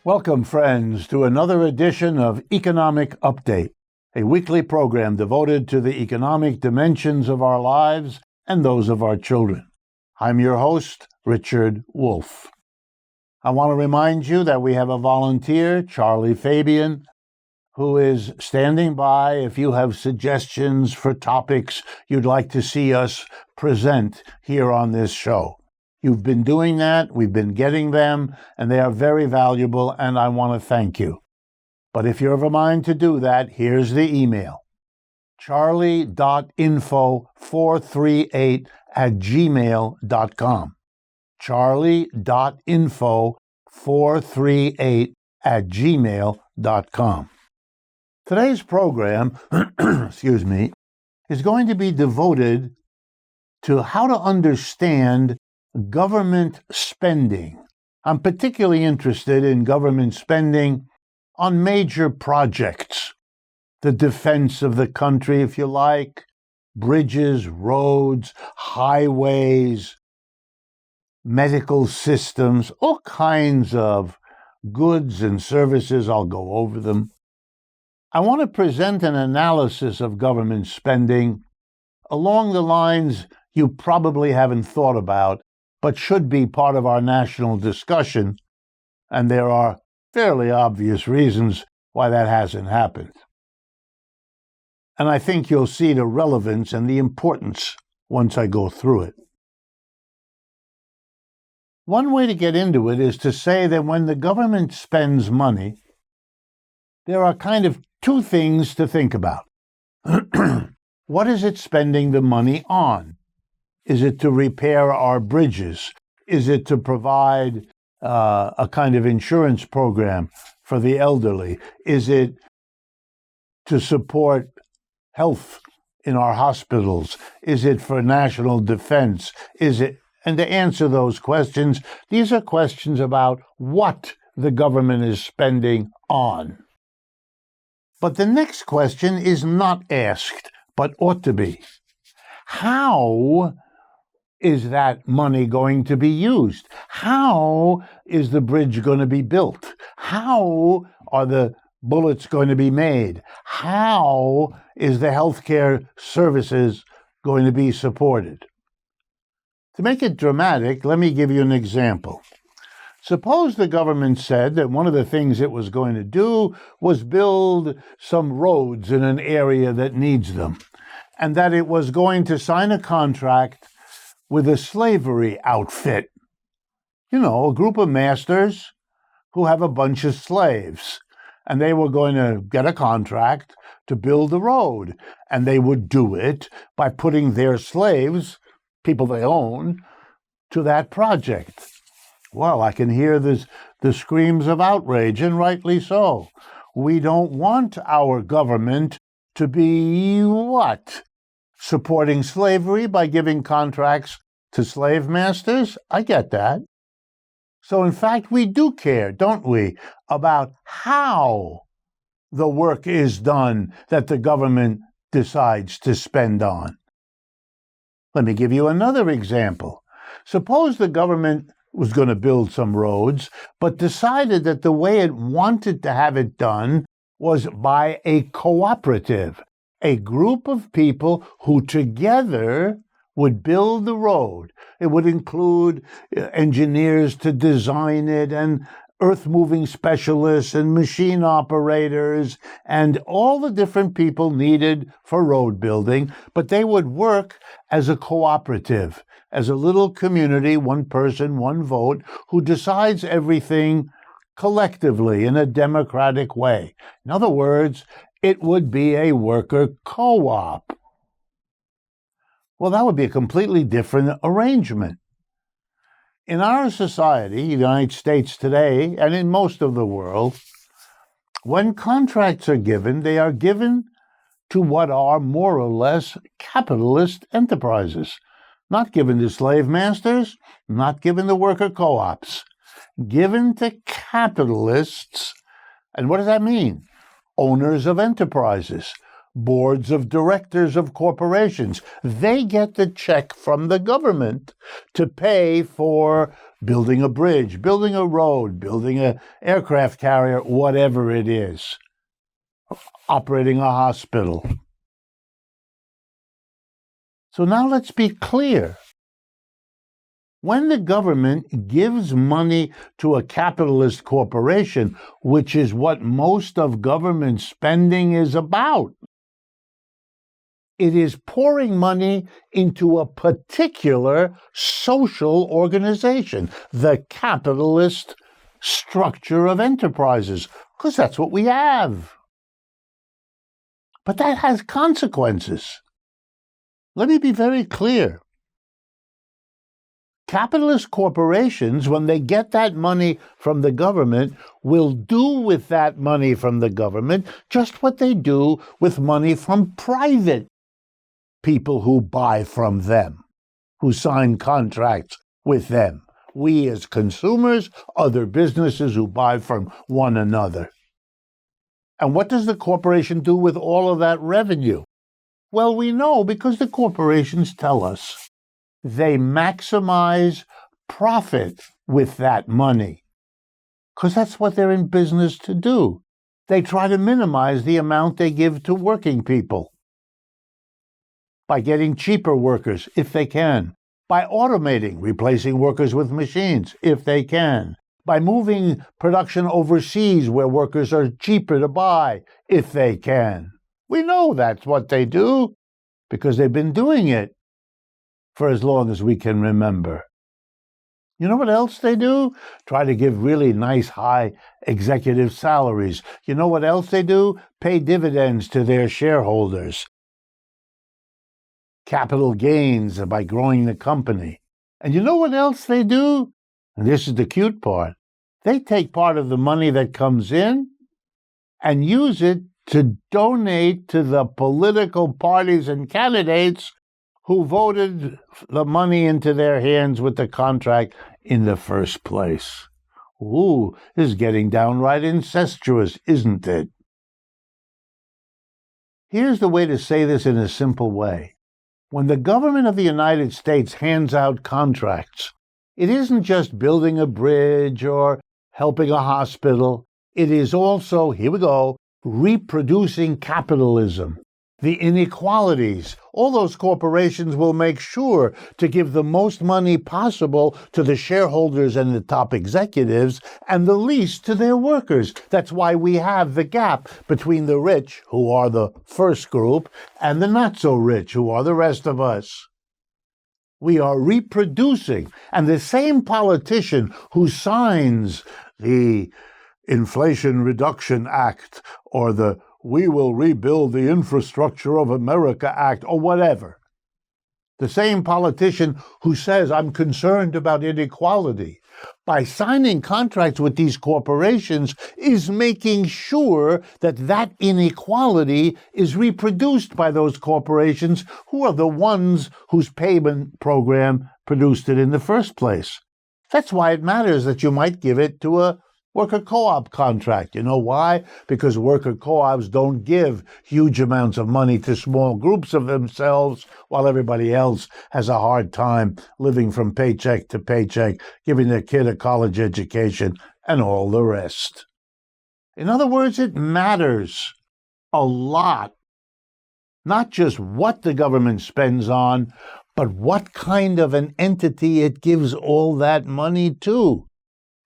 Welcome, friends, to another edition of Economic Update, a weekly program devoted to the economic dimensions of our lives and those of our children. I'm your host, Richard Wolff. I want to remind you that we have a volunteer, Charlie Fabian, who is standing by if you have suggestions for topics you'd like to see us present here on this show. You've been doing that, we've been getting them, and they are very valuable, and I want to thank you. But if you're of a mind to do that, here's the email: charlie.info438@gmail.com. charlie.info438@gmail.com. Today's program, is going to be devoted to how to understand government spending. I'm particularly interested in government spending on major projects, the defense of the country, if you like, bridges, roads, highways, medical systems, all kinds of goods and services. I'll go over them. I want to present an analysis of government spending along the lines you probably haven't thought about, but should be part of our national discussion, and there are fairly obvious reasons why that hasn't happened. And I think you'll see the relevance and the importance once I go through it. One way to get into it is to say that when the government spends money, there are kind of two things to think about. What is it spending the money on? Is it to repair our bridges? Is it to provide a kind of insurance program for the elderly? Is it to support health in our hospitals? Is it for national defense? And to answer those questions, these are questions about what the government is spending on. But the next question is not asked, but ought to be. How is that money going to be used? How is the bridge going to be built? How are the bullets going to be made? How is the healthcare services going to be supported? To make it dramatic, let me give you an example. Suppose the government said that one of the things it was going to do was build some roads in an area that needs them, and that it was going to sign a contract with a slavery outfit. You know, a group of masters who have a bunch of slaves, and they were going to get a contract to build a road, and they would do it by putting their slaves, people they own, to that project. Well, I can hear the screams of outrage, and rightly so. We don't want our government to be what? Supporting slavery by giving contracts to slave masters? I get that. So in fact, we do care, don't we, about how the work is done that the government decides to spend on. Let me give you another example. Suppose the government was going to build some roads, but decided that the way it wanted to have it done was by a cooperative, a group of people who together would build the road. It would include engineers to design it, and earth-moving specialists, and machine operators, and all the different people needed for road building, but they would work as a cooperative, as a little community, one person, one vote, who decides everything collectively in a democratic way. In other words, it would be a worker co-op. Well, that would be a completely different arrangement. In our society, the United States today, and in most of the world, when contracts are given, they are given to what are more or less capitalist enterprises. Not given to slave masters, not given to worker co-ops. Given to capitalists. And what does that mean? Owners of enterprises. Boards of directors of corporations. They get the check from the government to pay for building a bridge, building a road, building an aircraft carrier, whatever it is, operating a hospital. So now let's be clear. When the government gives money to a capitalist corporation, which is what most of government spending is about, it is pouring money into a particular social organization, the capitalist structure of enterprises, because that's what we have. But that has consequences. Let me be very clear. Capitalist corporations, when they get that money from the government, will do with that money from the government just what they do with money from private people who buy from them, who sign contracts with them. We as consumers, other businesses who buy from one another. And what does the corporation do with all of that revenue? Well, we know because the corporations tell us. They maximize profit with that money, because that's what they're in business to do. They try to minimize the amount they give to working people by getting cheaper workers, if they can, by automating, replacing workers with machines, if they can, by moving production overseas where workers are cheaper to buy, if they can. We know that's what they do, because they've been doing it for as long as we can remember. You know what else they do? Try to give really nice, high executive salaries. You know what else they do? Pay dividends to their shareholders. Capital gains by growing the company. And you know what else they do? And this is the cute part. They take part of the money that comes in and use it to donate to the political parties and candidates who voted the money into their hands with the contract in the first place. Ooh, this is getting downright incestuous, isn't it? Here's the way to say this in a simple way. When the government of the United States hands out contracts, it isn't just building a bridge or helping a hospital. It is also, here we go, reproducing capitalism. The inequalities. All those corporations will make sure to give the most money possible to the shareholders and the top executives and the least to their workers. That's why we have the gap between the rich, who are the first group, and the not so rich, who are the rest of us. We are reproducing. And the same politician who signs the Inflation Reduction Act or the We Will Rebuild the Infrastructure of America Act, or whatever. The same politician who says, I'm concerned about inequality, by signing contracts with these corporations, is making sure that that inequality is reproduced by those corporations who are the ones whose payment program produced it in the first place. That's why it matters that you might give it to a worker co-op contract. You know why? Because worker co-ops don't give huge amounts of money to small groups of themselves while everybody else has a hard time living from paycheck to paycheck, giving their kid a college education, and all the rest. In other words, it matters a lot, not just what the government spends on, but what kind of an entity it gives all that money to.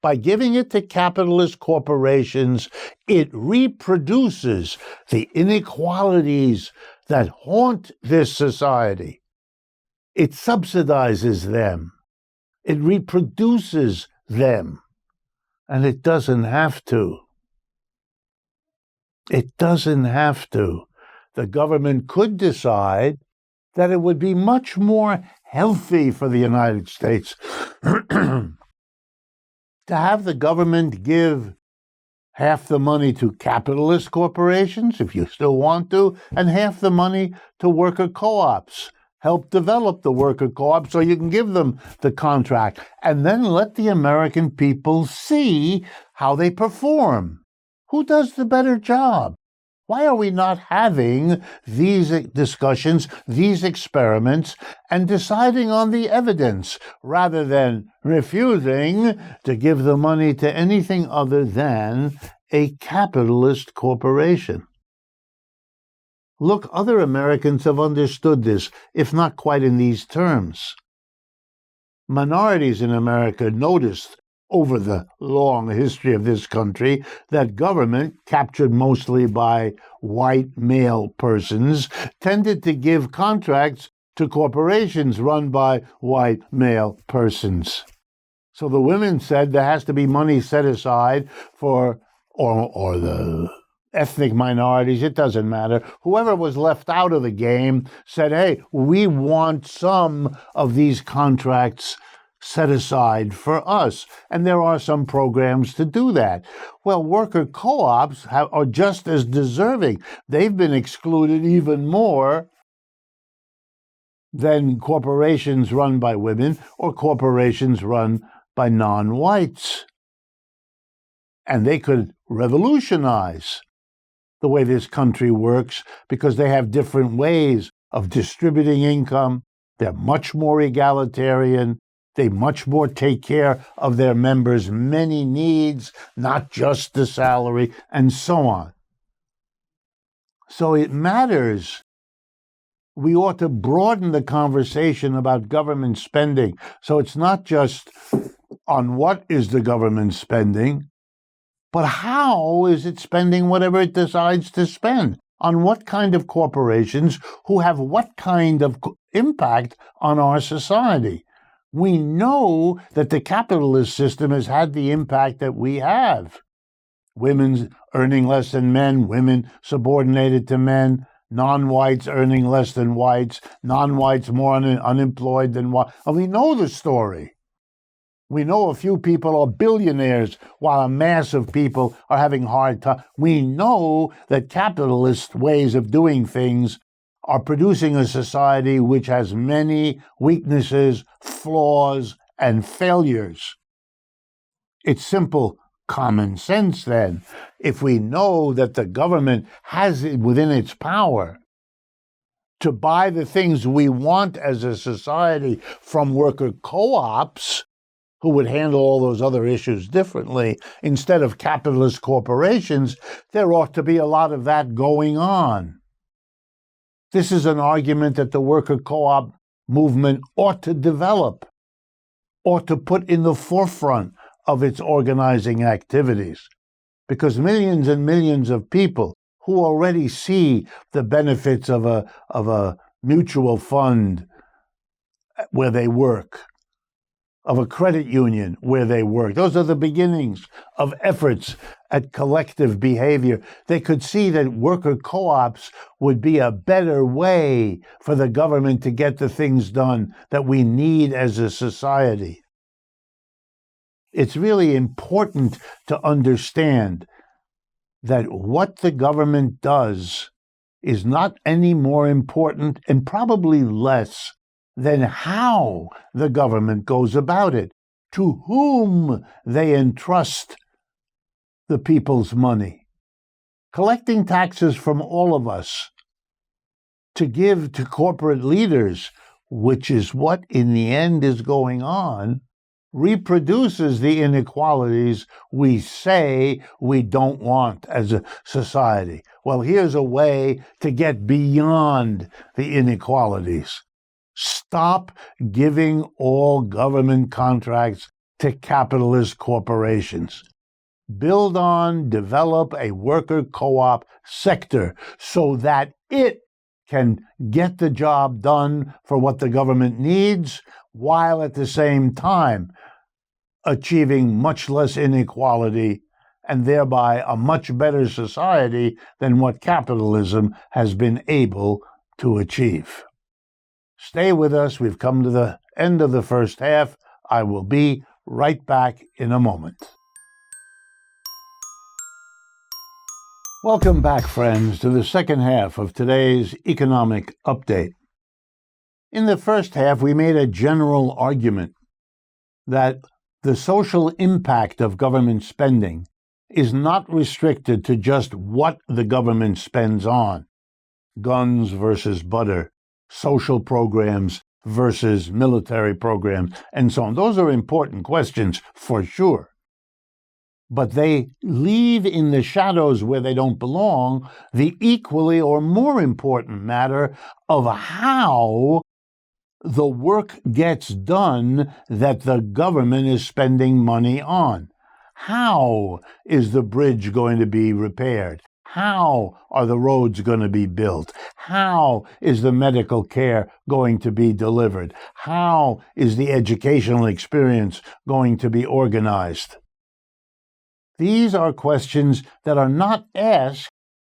By giving it to capitalist corporations, it reproduces the inequalities that haunt this society. It subsidizes them. It reproduces them. And it doesn't have to. It doesn't have to. The government could decide that it would be much more healthy for the United States to have the government give half the money to capitalist corporations, if you still want to, and half the money to worker co-ops. Help develop the worker co-op so you can give them the contract, and then let the American people see how they perform. Who does the better job? Why are we not having these discussions, these experiments, and deciding on the evidence rather than refusing to give the money to anything other than a capitalist corporation? Look, other Americans have understood this, if not quite in these terms. Minorities in America noticed over the long history of this country that government, captured mostly by white male persons, tended to give contracts to corporations run by white male persons. So the women said there has to be money set aside for, or the ethnic minorities, it doesn't matter. Whoever was left out of the game said, hey, we want some of these contracts set aside for us. And there are some programs to do that. Well, worker co-ops are just as deserving. They've been excluded even more than corporations run by women or corporations run by non-whites. And they could revolutionize the way this country works because they have different ways of distributing income. They're much more egalitarian. They much more take care of their members' many needs, not just the salary, and so on. So it matters. We ought to broaden the conversation about government spending. So it's not just on what is the government spending, but how is it spending whatever it decides to spend? On what kind of corporations who have what kind of impact on our society? We know that the capitalist system has had the impact that we have. Women earning less than men, women subordinated to men, non-whites earning less than whites, non-whites more unemployed than whites. And we know the story. We know a few people are billionaires while a mass of people are having hard time. We know that capitalist ways of doing things are producing a society which has many weaknesses, flaws, and failures. It's simple common sense then. If we know that the government has it within its power to buy the things we want as a society from worker co-ops, who would handle all those other issues differently, instead of capitalist corporations, there ought to be a lot of that going on. This is an argument that the worker co-op movement ought to develop, ought to put in the forefront of its organizing activities, because millions and millions of people who already see the benefits of a mutual fund where they work, of a credit union where they work. Those are the beginnings of efforts at collective behavior. They could see that worker co-ops would be a better way for the government to get the things done that we need as a society. It's really important to understand that what the government does is not any more important, and probably less, than how the government goes about it, to whom they entrust the people's money. Collecting taxes from all of us to give to corporate leaders, which is what in the end is going on, reproduces the inequalities we say we don't want as a society. Well, here's a way to get beyond the inequalities. Stop giving all government contracts to capitalist corporations. Build on, develop a worker co-op sector so that it can get the job done for what the government needs, while at the same time achieving much less inequality and thereby a much better society than what capitalism has been able to achieve. Stay with us. We've come to the end of the first half. I will be right back in a moment. Welcome back, friends, to the second half of today's economic update. In the first half, we made a general argument that the social impact of government spending is not restricted to just what the government spends on. Guns versus butter, social programs versus military programs, and so on. Those are important questions for sure. But they leave in the shadows where they don't belong the equally or more important matter of how the work gets done that the government is spending money on. How is the bridge going to be repaired? How are the roads going to be built? How is the medical care going to be delivered? How is the educational experience going to be organized? These are questions that are not asked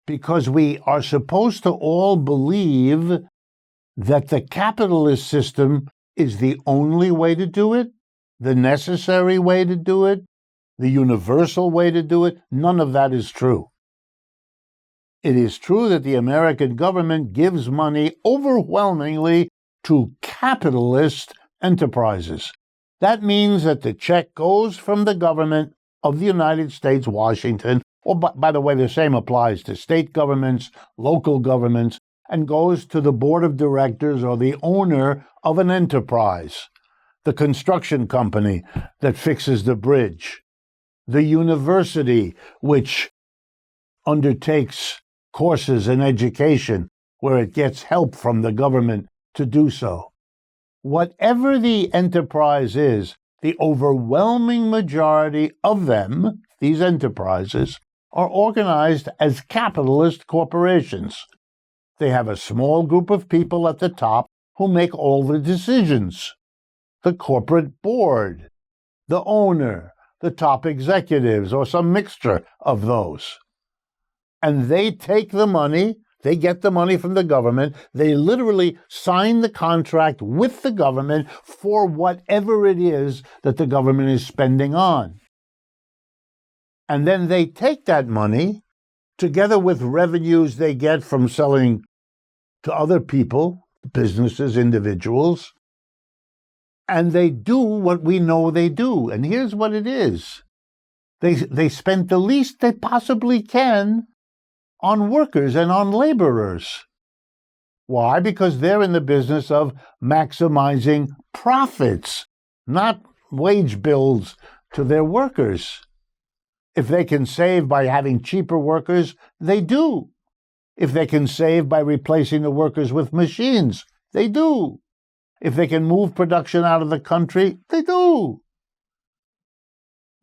because we are supposed to all believe that the capitalist system is the only way to do it, the necessary way to do it, the universal way to do it. None of that is true. It is true that the American government gives money overwhelmingly to capitalist enterprises. That means that the check goes from the government of the United States, Washington, or by the way, the same applies to state governments, local governments, and goes to the board of directors or the owner of an enterprise, the construction company that fixes the bridge, the university which undertakes courses in education where it gets help from the government to do so. Whatever the enterprise is, the overwhelming majority of them, these enterprises, are organized as capitalist corporations. They have a small group of people at the top who make all the decisions. The corporate board, the owner, the top executives, or some mixture of those. And they take the money, they get the money from the government, they literally sign the contract with the government for whatever it is that the government is spending on. And then they take that money, together with revenues they get from selling to other people, businesses, individuals, and they do what we know they do. And here's what it is. They spend the least they possibly can on workers and on laborers. Why? Because they're in the business of maximizing profits, not wage bills to their workers. If they can save by having cheaper workers, they do. If they can save by replacing the workers with machines, they do. If they can move production out of the country, they do.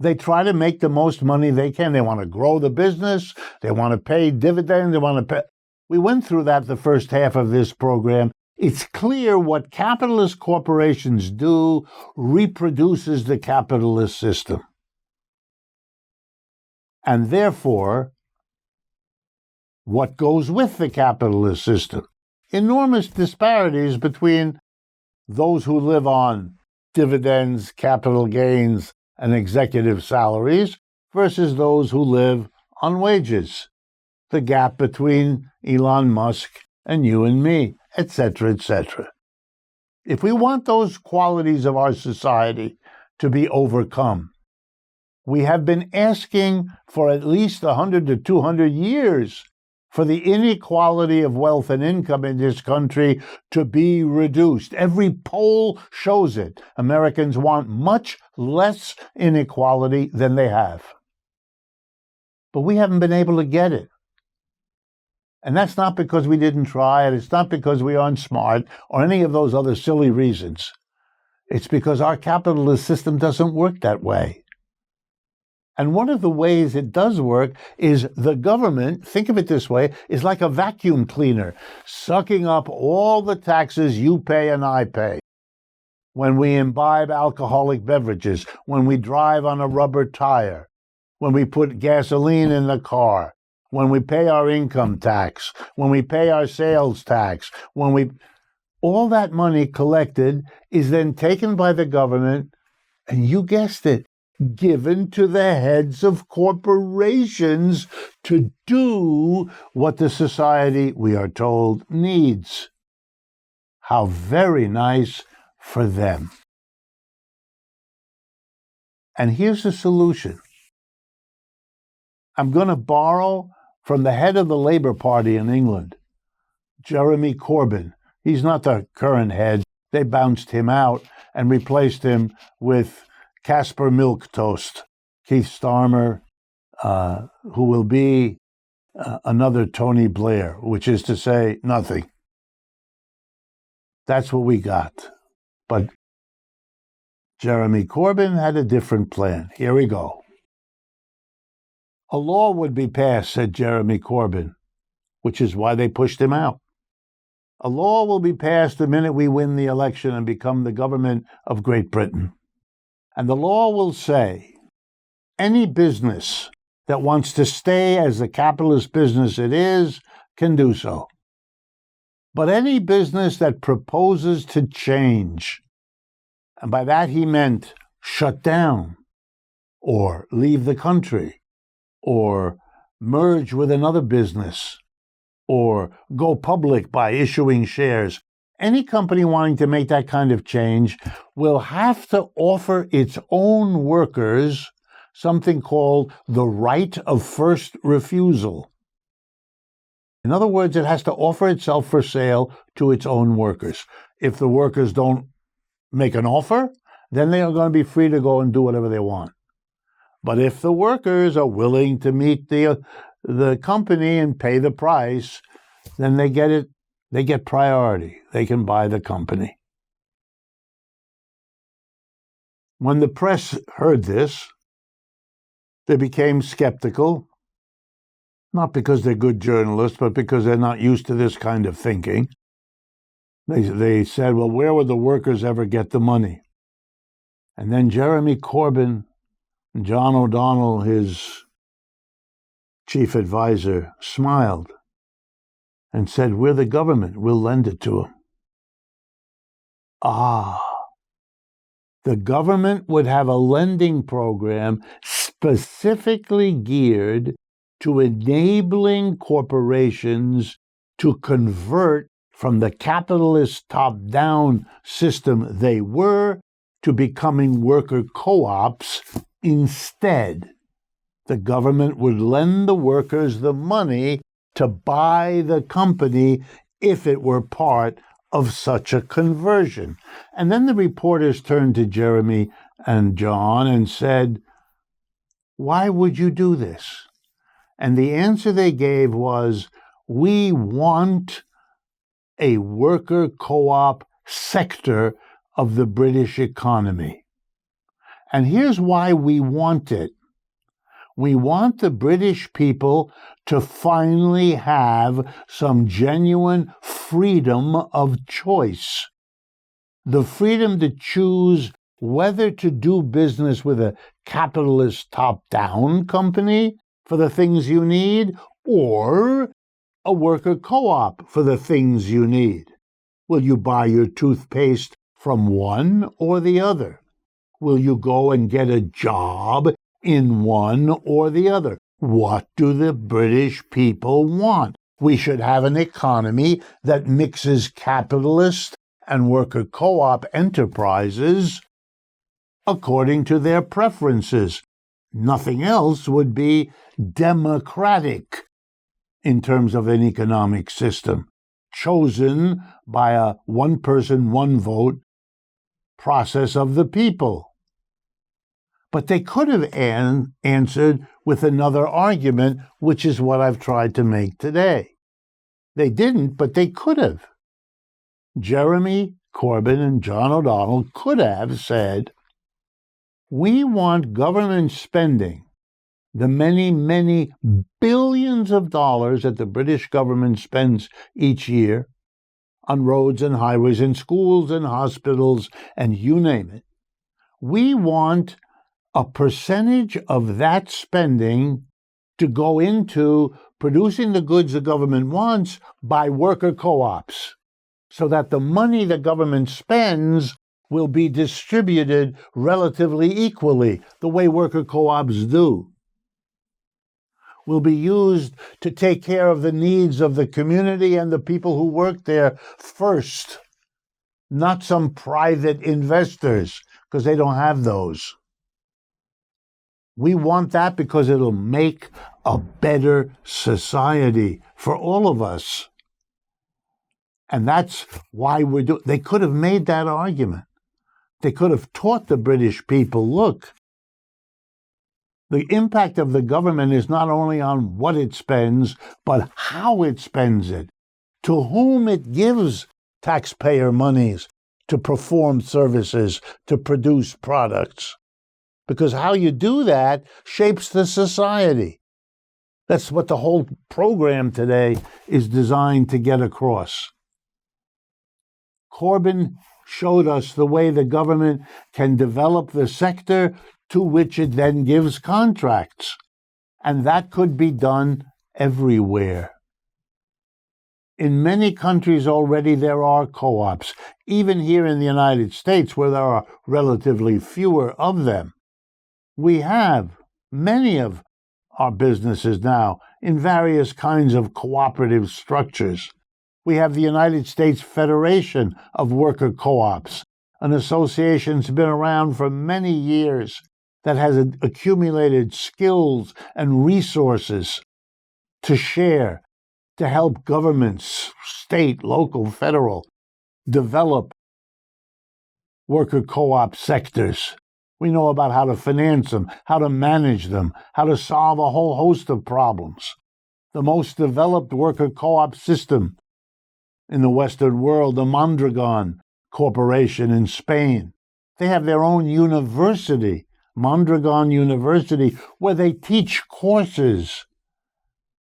They try to make the most money they can. They want to grow the business. They want to pay dividends. They want to pay. We went through that the first half of this program. It's clear what capitalist corporations do reproduces the capitalist system. And therefore, what goes with the capitalist system? Enormous disparities between those who live on dividends, capital gains, and executive salaries versus those who live on wages. The gap between Elon Musk and you and me, etc., etc. If we want those qualities of our society to be overcome, we have been asking for at least 100 to 200 years for the inequality of wealth and income in this country to be reduced. Every poll shows it. Americans want much less inequality than they have. But we haven't been able to get it. And that's not because we didn't try it. It's not because we aren't smart or any of those other silly reasons. It's because our capitalist system doesn't work that way. And one of the ways it does work is the government, think of it this way, is like a vacuum cleaner, sucking up all the taxes you pay and I pay. When we imbibe alcoholic beverages, when we drive on a rubber tire, when we put gasoline in the car, when we pay our income tax, when we pay our sales tax, all that money collected is then taken by the government, and you guessed it, given to the heads of corporations to do what the society, we are told, needs. How very nice for them. And here's the solution. I'm going to borrow from the head of the Labour Party in England, Jeremy Corbyn. He's not the current head. They bounced him out and replaced him with Casper Milquetoast, Keith Starmer, who will be another Tony Blair, which is to say nothing. That's what we got. But Jeremy Corbyn had a different plan. Here we go. A law would be passed, said Jeremy Corbyn, which is why they pushed him out. A law will be passed the minute we win the election and become the government of Great Britain. And the law will say any business that wants to stay as the capitalist business it is can do so. But any business that proposes to change, and by that he meant shut down, or leave the country, or merge with another business, or go public by issuing shares, any company wanting to make that kind of change will have to offer its own workers something called the right of first refusal. In other words, it has to offer itself for sale to its own workers. If the workers don't make an offer, then they are going to be free to go and do whatever they want. But if the workers are willing to meet the company and pay the price, then they get priority. They can buy the company. When the press heard this, they became skeptical, not because they're good journalists, but because they're not used to this kind of thinking. They said, well, where would the workers ever get the money? And then Jeremy Corbyn, John O'Donnell, his chief advisor, smiled and said, we're the government, we'll lend it to them. The government would have a lending program specifically geared to enabling corporations to convert from the capitalist top-down system they were to becoming worker co-ops instead. The government would lend the workers the money to buy the company if it were part of such a conversion. And then the reporters turned to Jeremy and John and said, why would you do this? And the answer they gave was, we want a worker co-op sector of the British economy. And here's why we want it. We want the British people to finally have some genuine freedom of choice. The freedom to choose whether to do business with a capitalist top-down company for the things you need, or a worker co-op for the things you need. Will you buy your toothpaste from one or the other? Will you go and get a job in one or the other? What do the British people want? We should have an economy that mixes capitalist and worker co-op enterprises according to their preferences. Nothing else would be democratic in terms of an economic system, chosen by a one-person, one-vote process of the people. But they could have answered with another argument, which is what I've tried to make today. They didn't, but they could have. Jeremy Corbyn and John O'Donnell could have said, we want government spending, the many, many billions of dollars that the British government spends each year on roads and highways and schools and hospitals and you name it. We want a percentage of that spending to go into producing the goods the government wants by worker co-ops, so that the money the government spends will be distributed relatively equally, the way worker co-ops do. Will be used to take care of the needs of the community and the people who work there first, not some private investors, because they don't have those. We want that because it'll make a better society for all of us. And that's why they could have made that argument. They could have taught the British people, look, the impact of the government is not only on what it spends, but how it spends it, to whom it gives taxpayer monies to perform services, to produce products. Because how you do that shapes the society. That's what the whole program today is designed to get across. Corbyn showed us the way the government can develop the sector to which it then gives contracts. And that could be done everywhere. In many countries already there are co-ops, even here in the United States where there are relatively fewer of them. We have many of our businesses now in various kinds of cooperative structures. We have the United States Federation of Worker Co-ops, an association that's been around for many years that has accumulated skills and resources to share, to help governments, state, local, federal, develop worker co-op sectors. We know about how to finance them, how to manage them, how to solve a whole host of problems. The most developed worker co-op system in the Western world, the Mondragon Corporation in Spain. They have their own university, Mondragon University, where they teach courses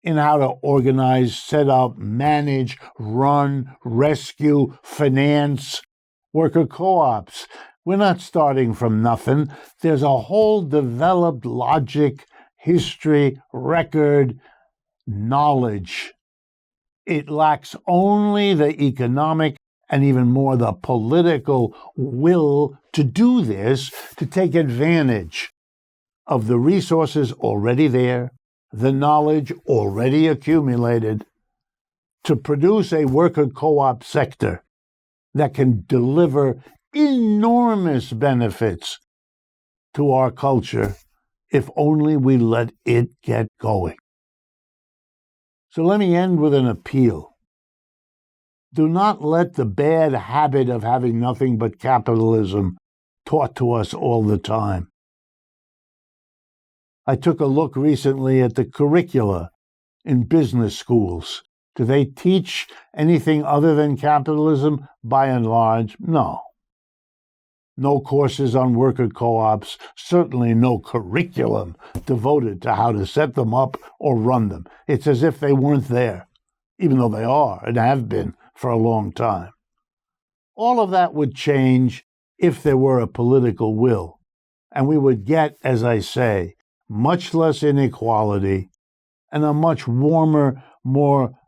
in how to organize, set up, manage, run, rescue, finance worker co-ops. We're not starting from nothing. There's a whole developed logic, history, record, knowledge. It lacks only the economic and even more the political will to do this, to take advantage of the resources already there, the knowledge already accumulated, to produce a worker co-op sector that can deliver enormous benefits to our culture if only we let it get going. So let me end with an appeal. Do not let the bad habit of having nothing but capitalism taught to us all the time. I took a look recently at the curricula in business schools. Do they teach anything other than capitalism? By and large, no. No courses on worker co-ops, certainly no curriculum devoted to how to set them up or run them. It's as if they weren't there, even though they are and have been for a long time. All of that would change if there were a political will, and we would get, as I say, much less inequality and a much warmer, more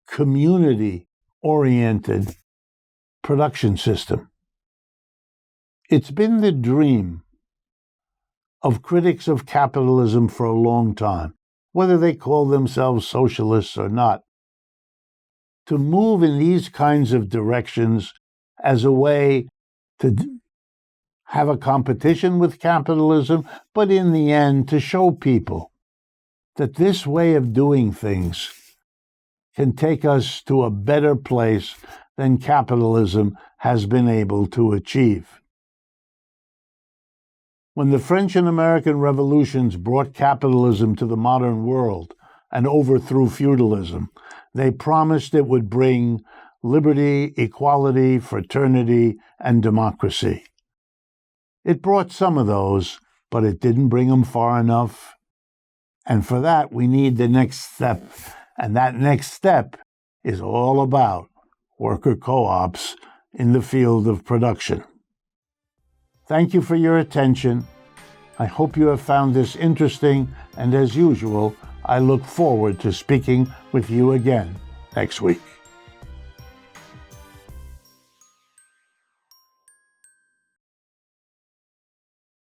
community-oriented production system. It's been the dream of critics of capitalism for a long time, whether they call themselves socialists or not, to move in these kinds of directions as a way to have a competition with capitalism, but in the end to show people that this way of doing things can take us to a better place than capitalism has been able to achieve. When the French and American revolutions brought capitalism to the modern world and overthrew feudalism, they promised it would bring liberty, equality, fraternity, and democracy. It brought some of those, but it didn't bring them far enough. And for that, we need the next step. And that next step is all about worker co-ops in the field of production. Thank you for your attention. I hope you have found this interesting, and as usual, I look forward to speaking with you again next week.